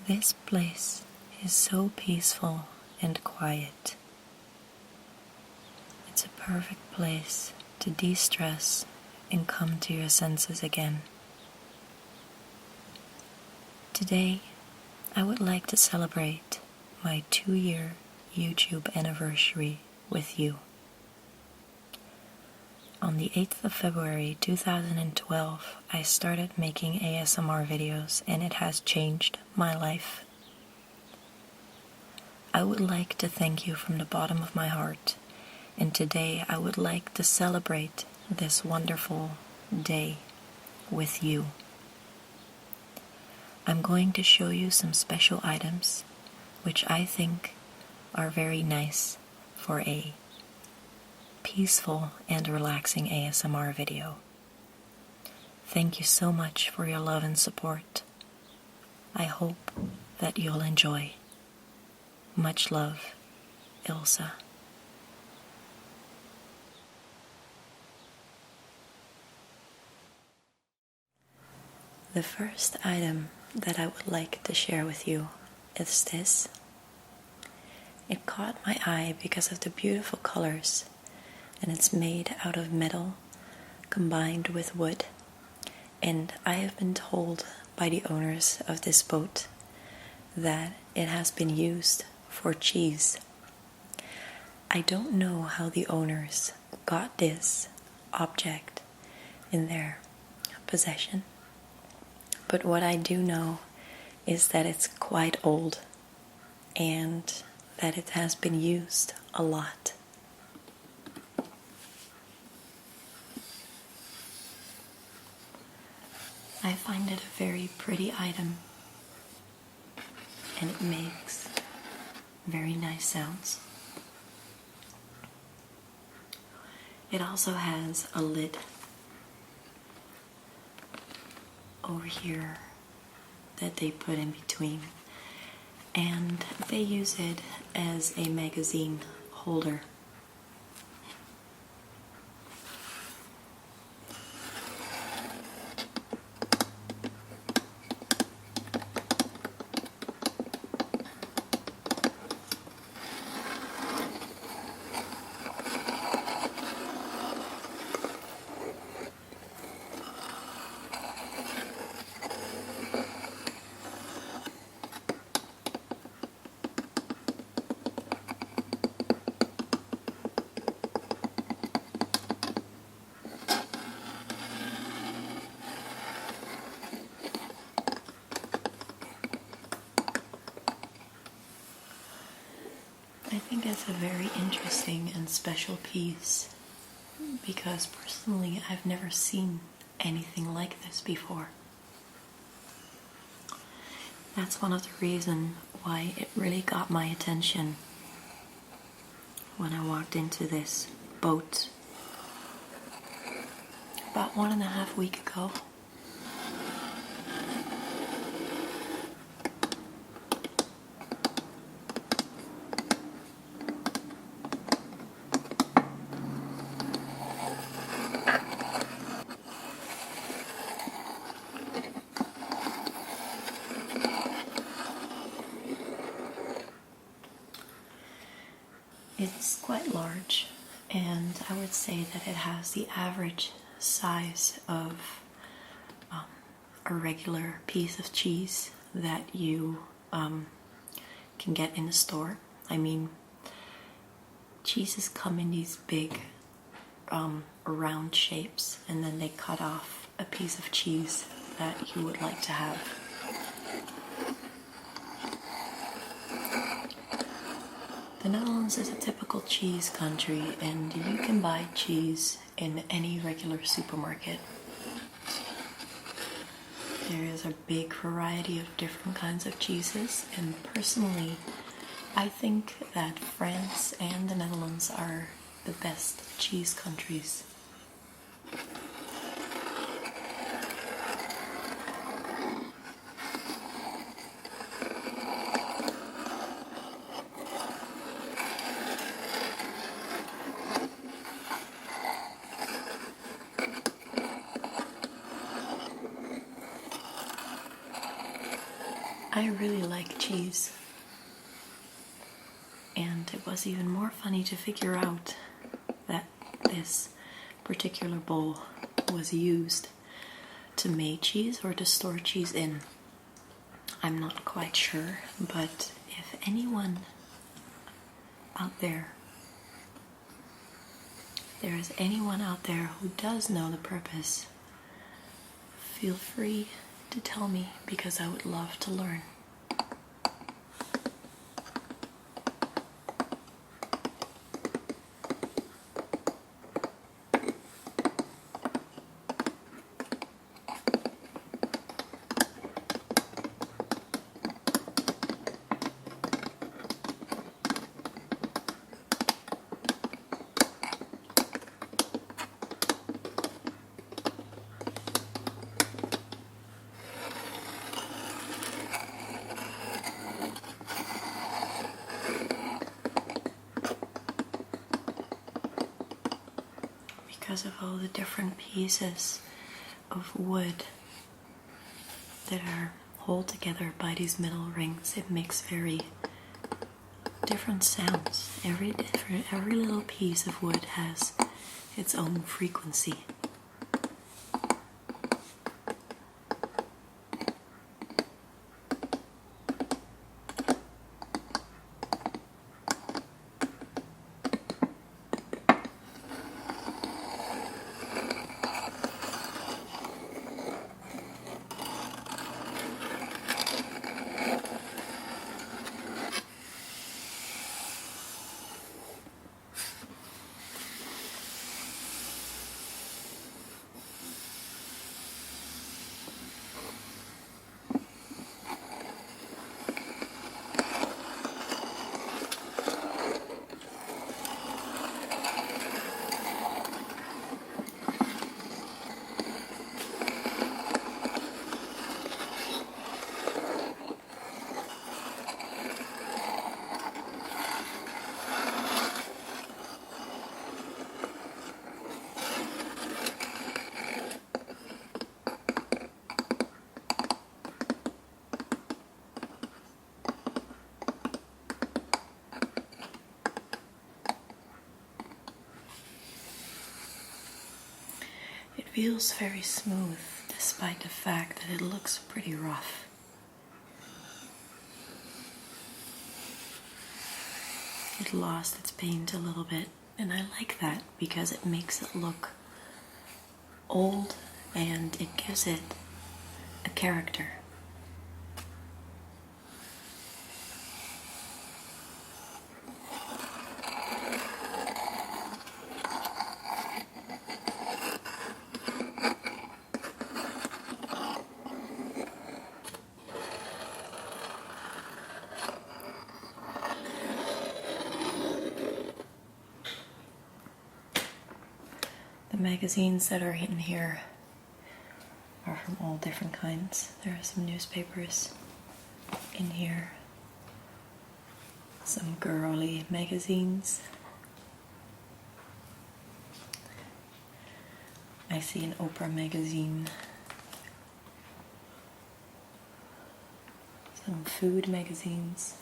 This place is so peaceful and quiet. It's a perfect place to de-stress and come to your senses again. Today, I would like to celebrate my 2-year YouTube anniversary with you. On the 8th of February 2012, I started making ASMR videos and it has changed my life. I would like to thank you from the bottom of my heart, and today I would like to celebrate this wonderful day with you. I'm going to show you some special items which I think are very nice for a peaceful and relaxing ASMR video. Thank you so much for your love and support. I hope that you'll enjoy. Much love, Ilsa. The first item that I would like to share with you is this. It caught my eye because of the beautiful colors, and it's made out of metal combined with wood, and I have been told by the owners of this boat that it has been used for cheese. I don't know how the owners got this object in their possession, but what I do know is that it's quite old and that it has been used a lot. I find it a very pretty item, and it makes very nice sounds. It also has a lid over here that they put in between, and they use it as a magazine holder. I think it's a very interesting and special piece because personally I've never seen anything like this before. That's one of the reasons why it really got my attention when I walked into this boat about 1.5 weeks ago. It's quite large, and I would say that it has the average size of a regular piece of cheese that you can get in a store. I mean, cheeses come in these big round shapes, and then they cut off a piece of cheese that you would like to have. The Netherlands is a typical cheese country, and you can buy cheese in any regular supermarket. There is a big variety of different kinds of cheeses, and personally, I think that France and the Netherlands are the best cheese countries. I really like cheese. And it was even more funny to figure out that this particular bowl was used to make cheese or to store cheese in. I'm not quite sure, but if anyone out there, there is anyone out there who does know the purpose, feel free to tell me, because I would love to learn. Because of all the different pieces of wood that are held together by these metal rings, it makes very different sounds. Every little piece of wood has its own frequency. It feels very smooth, despite the fact that it looks pretty rough. It lost its paint a little bit, and I like that because it makes it look old and it gives it a character. The magazines that are in here are from all different kinds. There are some newspapers in here, some girly magazines. I see an Oprah magazine, some food magazines,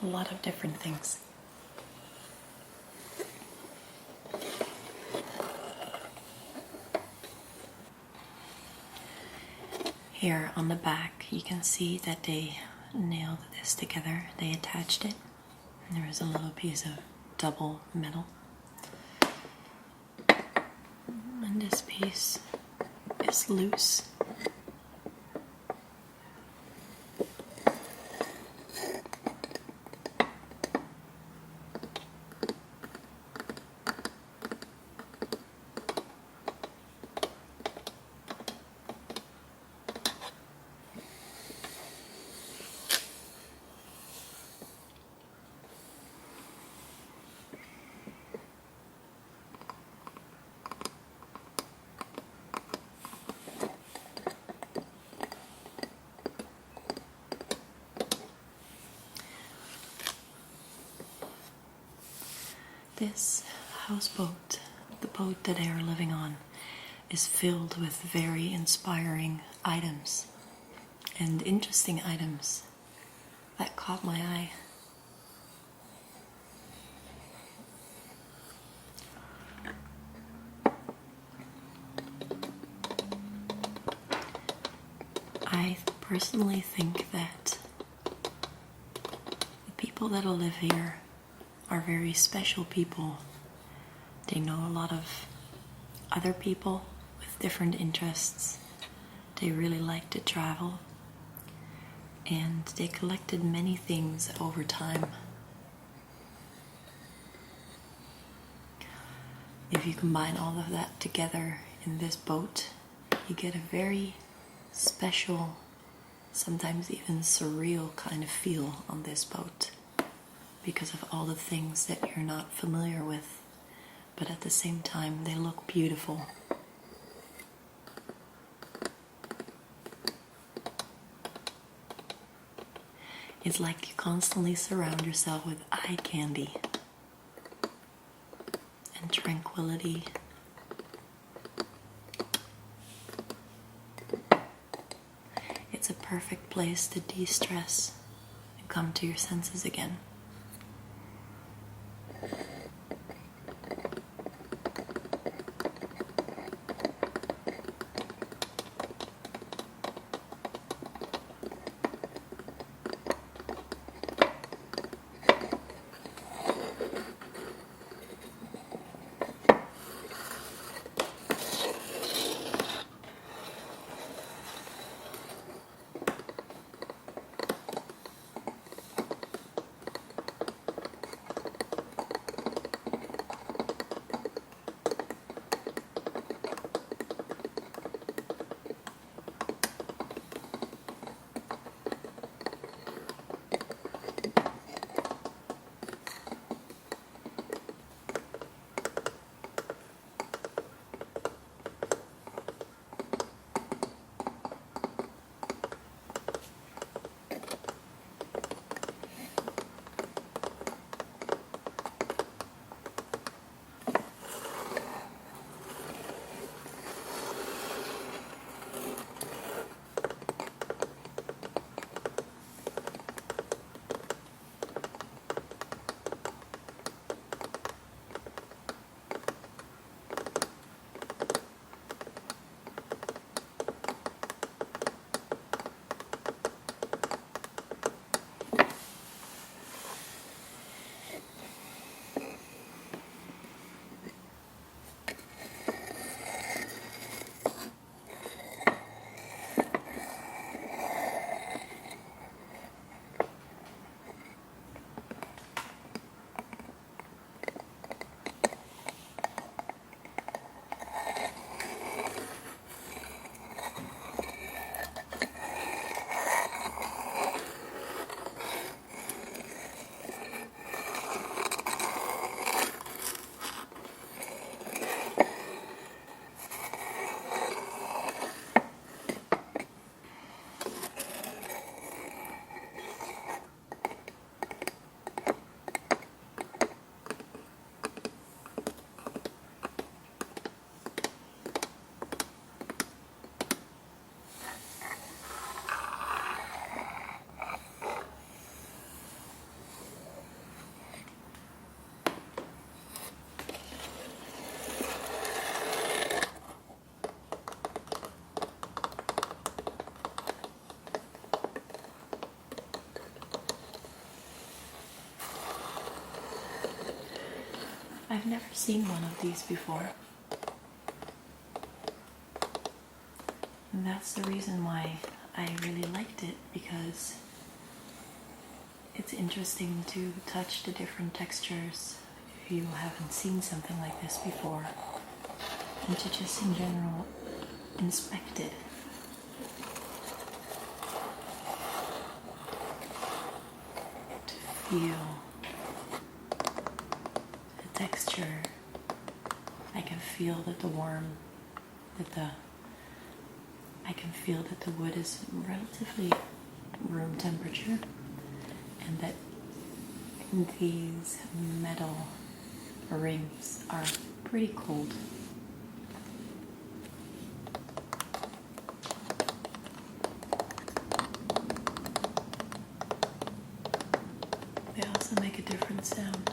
a lot of different things. Here on the back you can see that they nailed this together. They attached it. And there is a little piece of double metal. And this piece is loose. This houseboat, the boat that they are living on, is filled with very inspiring items and interesting items that caught my eye. I personally think that the people that'll live here are very special people. They know a lot of other people with different interests. They really like to travel, and they collected many things over time. If you combine all of that together in this boat, you get a very special, sometimes even surreal kind of feel on this boat because of all the things that you're not familiar with, but at the same time they look beautiful. It's like you constantly surround yourself with eye candy and tranquility. It's a perfect place to de-stress and come to your senses again. I've never seen one of these before. And that's the reason why I really liked it, because it's interesting to touch the different textures if you haven't seen something like this before, and to just in general inspect it. To feel texture. I can feel that I can feel that the wood is relatively room temperature, and that these metal rings are pretty cold. different sound.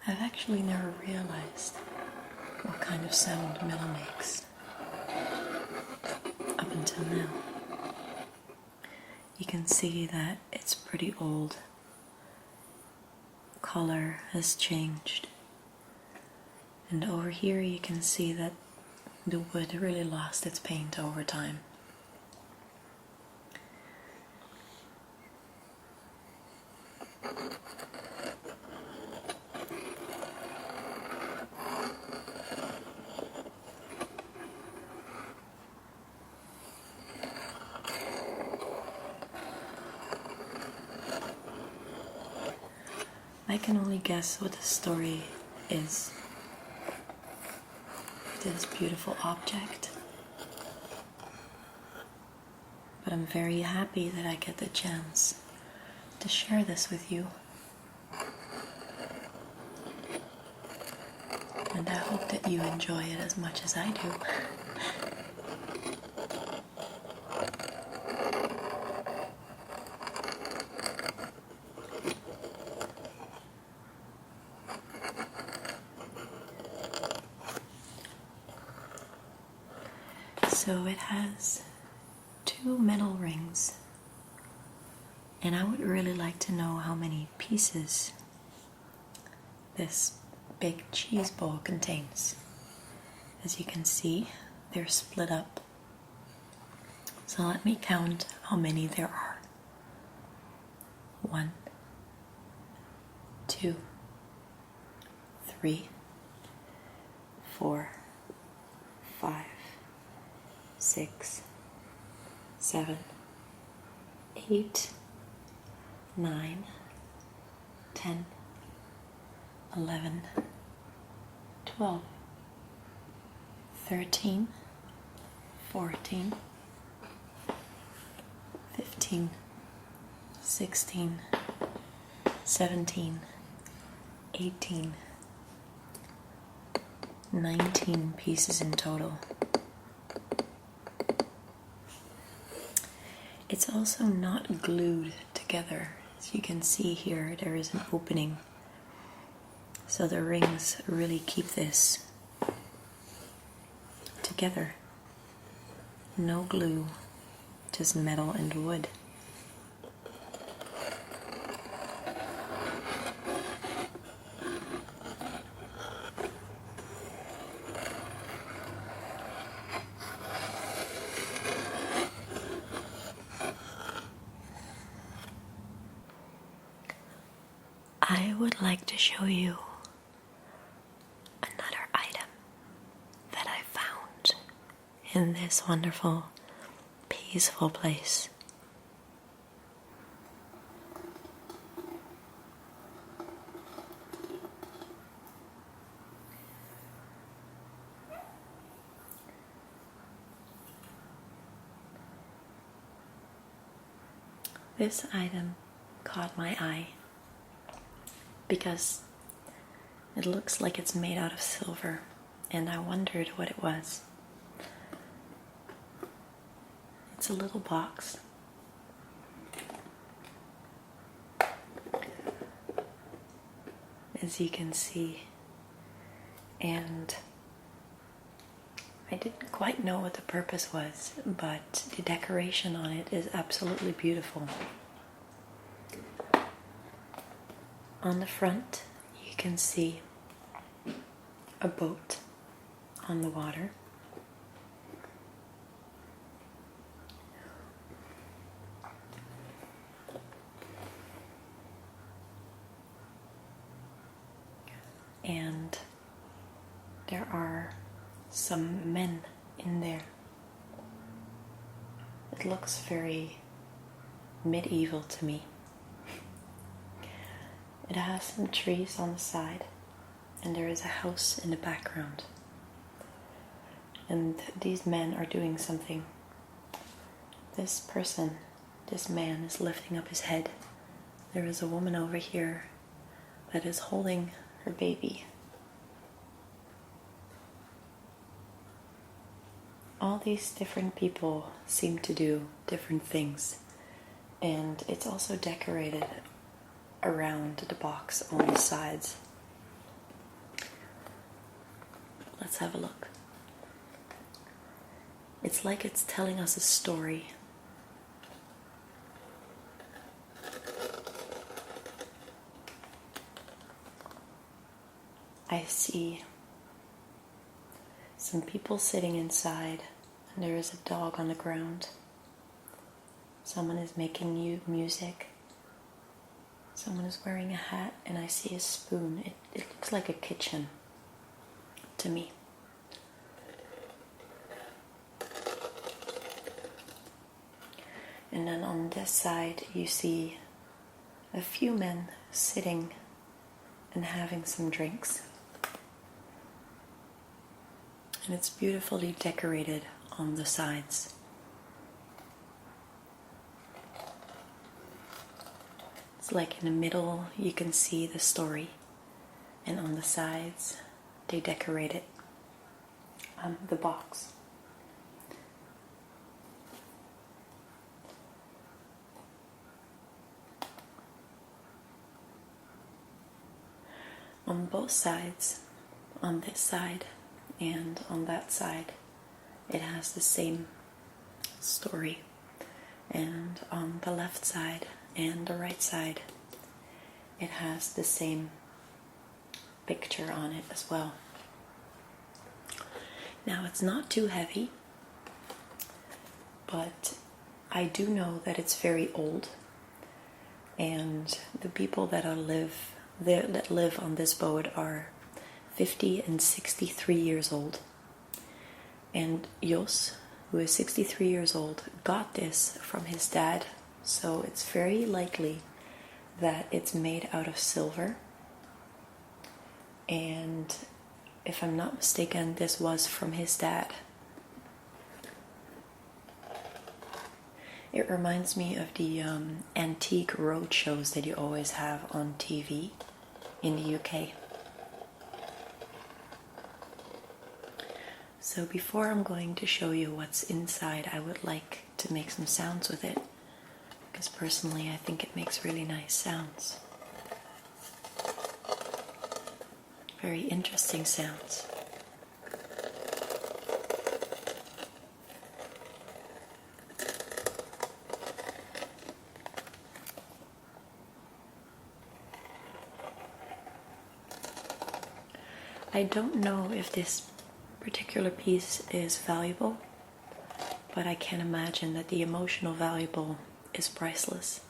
I've actually never realized what kind of sound mellow makes up until now. You can see that it's pretty old. Color has changed. And over here you can see that the wood really lost its paint over time. I can only guess what the story is to this beautiful object, but I'm very happy that I get the chance to share this with you, and I hope that you enjoy it as much as I do. So it has 2 metal rings, and I would really like to know how many pieces this big cheese ball contains. As you can see, they're split up. So let me count how many there are. 1, 2, 3, 4, 5, 6, 7, 8, 9, 10, 11, 12, 13, 14, 15, 16, 17, 18, 19 pieces in total. It's also not glued together. As you can see here, there is an opening. So the rings really keep this together. No glue, just metal and wood. I would like to show you another item that I found in this wonderful, peaceful place. This item caught my eye because it looks like it's made out of silver, and I wondered what it was. It's a little box. As you can see, and I didn't quite know what the purpose was, but the decoration on it is absolutely beautiful. On the front, you can see a boat on the water. And there are some men in there. It looks very medieval to me. It has some trees on the side, and there is a house in the background. And these men are doing something. This man is lifting up his head. There is a woman over here that is holding her baby. All these different people seem to do different things, and it's also decorated around the box on the sides. Let's have a look. It's like it's telling us a story. I see some people sitting inside, and there is a dog on the ground. Someone is making music. Someone is wearing a hat, and I see a spoon. It looks like a kitchen to me. And then on this side, you see a few men sitting and having some drinks. And it's beautifully decorated on the sides. It's like in the middle you can see the story, and on the sides they decorated the box. On both sides, on this side and on that side, it has the same story. And on the left side and the right side, it has the same picture on it as well. Now, it's not too heavy, but I do know that it's very old, and the people that live on this boat are 50 and 63 years old. And Jos, who is 63 years old, got this from his dad, so it's very likely that it's made out of silver. And if I'm not mistaken, this was from his dad. It reminds me of the antique road shows that you always have on TV in the UK. So before I'm going to show you what's inside, I would like to make some sounds with it, because personally I think it makes really nice sounds. Very interesting sounds. I don't know if this particular piece is valuable, but I can imagine that the emotional value is priceless.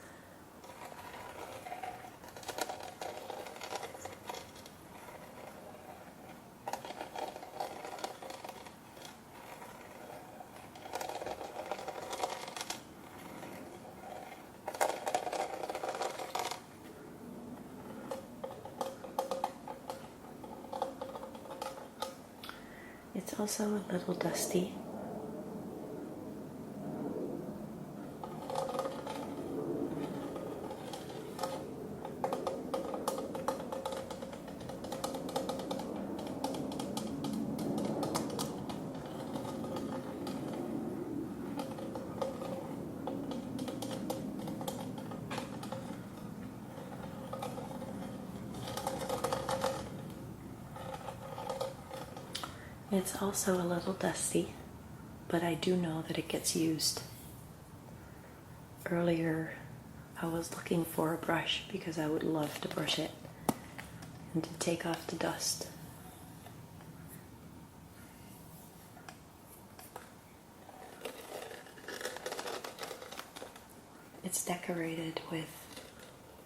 It's also a little dusty. It's also a little dusty, but I do know that it gets used. Earlier, I was looking for a brush because I would love to brush it and to take off the dust. It's decorated with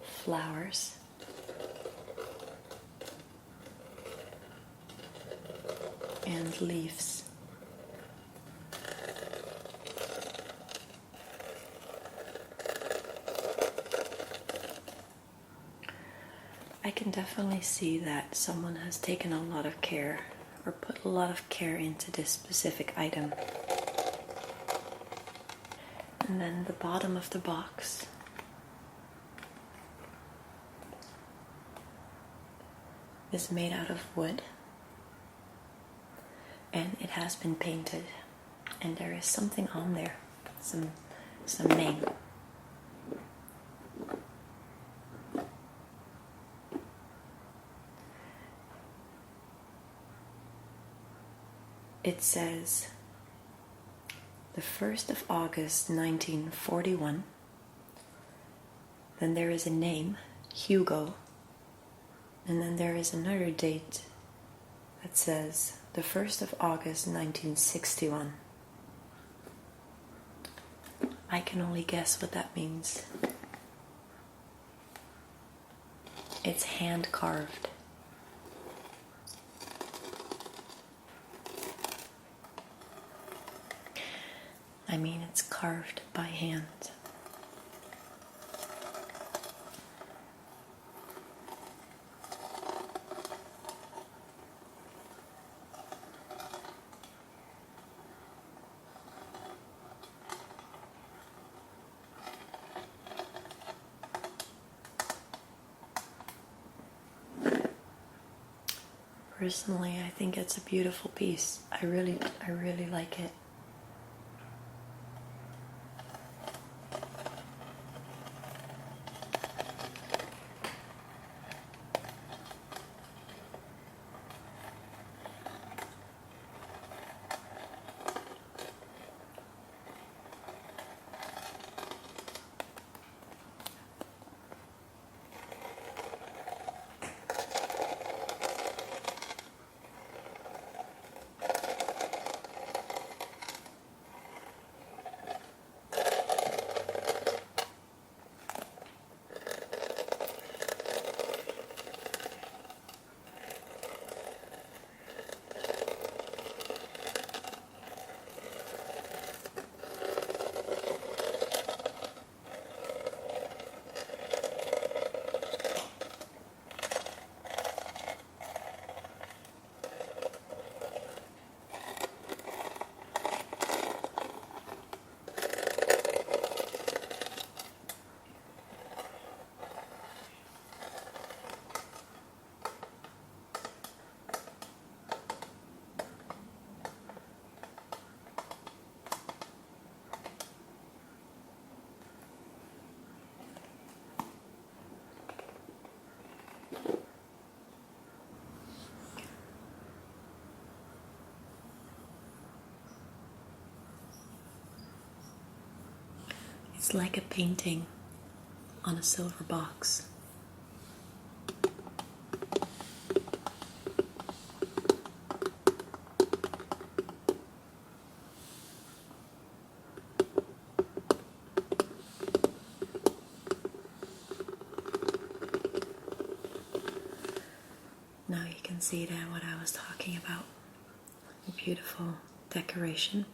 flowers. And leaves. I can definitely see that someone has taken a lot of care or put a lot of care into this specific item. And then the bottom of the box is made out of wood. And it has been painted, and there is something on there, some name. It says, the 1st of August 1941. Then there is a name, Hugo, and then there is another date that says the 1st of August 1961. I can only guess what that means. It's hand carved. I mean, it's carved by hand. Personally, I think it's a beautiful piece. I really like it. It's like a painting on a silver box. Now you can see that what I was talking about. A beautiful decoration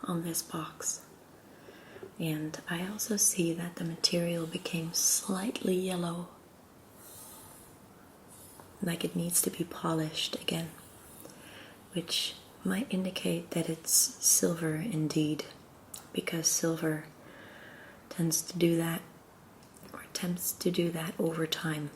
on this box. And I also see that the material became slightly yellow, like it needs to be polished again. which might indicate that it's silver indeed, because silver tends to do that, or attempts to do that over time.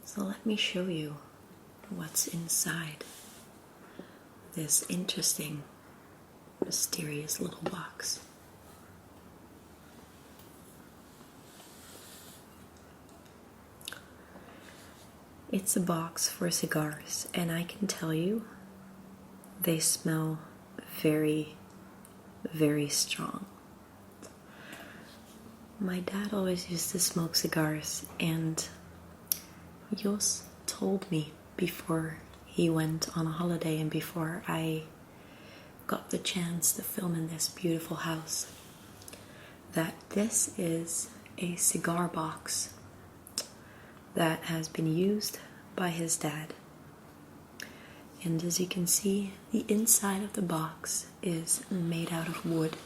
So let me show you what's inside this interesting, mysterious little box. It's a box for cigars, and I can tell you, they smell very, very strong. My dad always used to smoke cigars, and Jos told me before he went on a holiday and before I got the chance to film in this beautiful house that this is a cigar box that has been used by his dad. And as you can see, the inside of the box is made out of wood.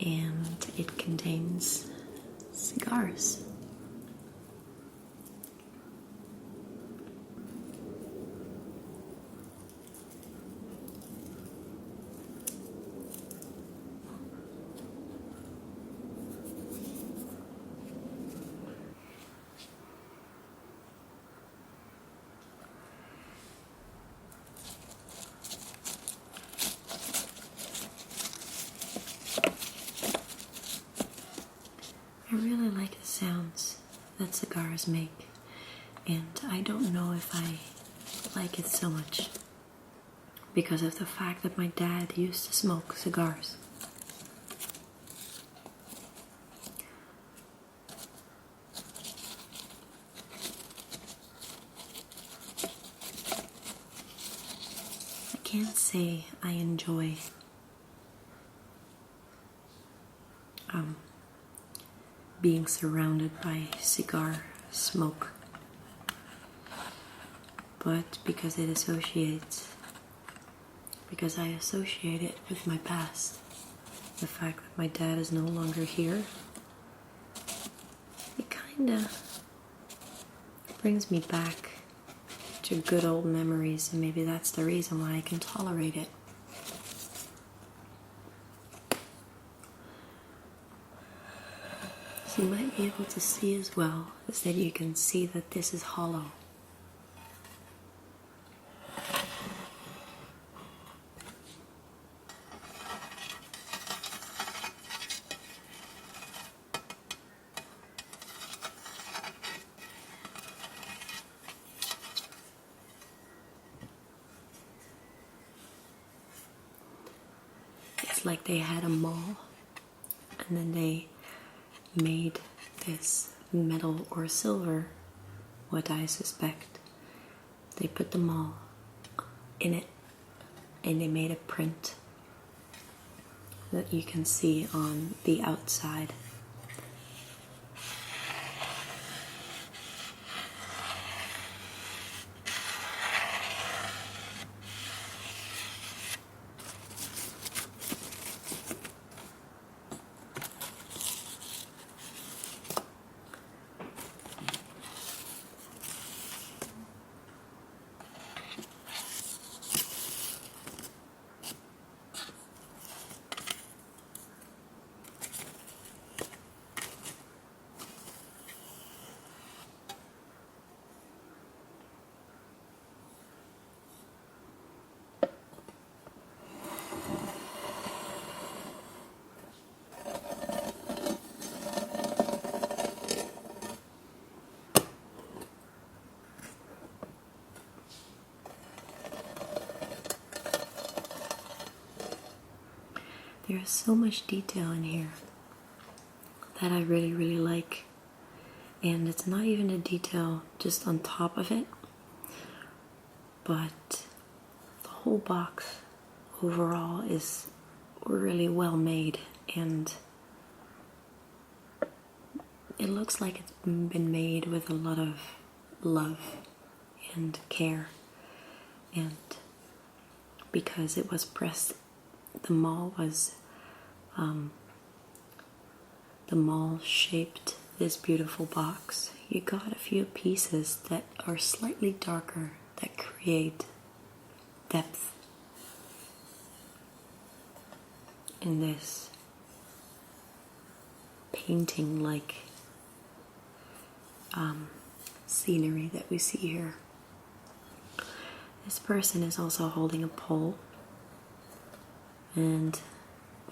And it contains cigars. I really like the sounds that cigars make, and I don't know if I like it so much because of the fact that my dad used to smoke cigars. I can't say I enjoy being surrounded by cigar smoke, but because I associate it with my past, the fact that my dad is no longer here, it kinda brings me back to good old memories, and maybe that's the reason why I can tolerate it. So you might be able to see as well, is that you can see that this is hollow. It's like they had a mall, and then they made this metal or silver, what I suspect. They put the mall in it, and they made a print that you can see on the outside. There's so much detail in here that I really, really like. And it's not even a detail just on top of it, but the whole box overall is really well made, and it looks like it's been made with a lot of love and care. And because it was pressed, the mall shaped this beautiful box. You got a few pieces that are slightly darker that create depth in this painting like scenery that we see here. This person is also holding a pole, and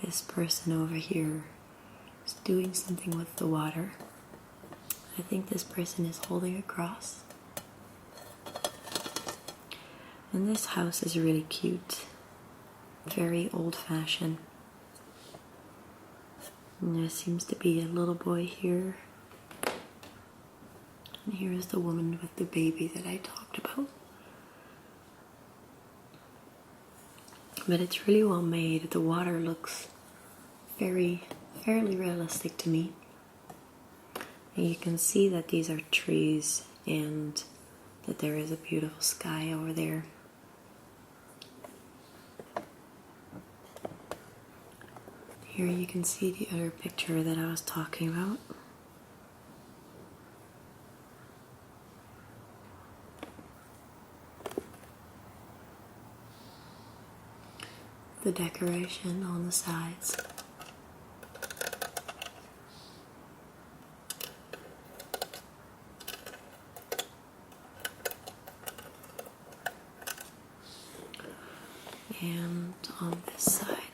this person over here is doing something with the water. I think this person is holding a cross. And this house is really cute, very old-fashioned. And there seems to be a little boy here. And here is the woman with the baby that I talked about. But it's really well made. The water looks fairly realistic to me. And you can see that these are trees and that there is a beautiful sky over there. Here you can see the other picture that I was talking about. The decoration on the sides. And on this side.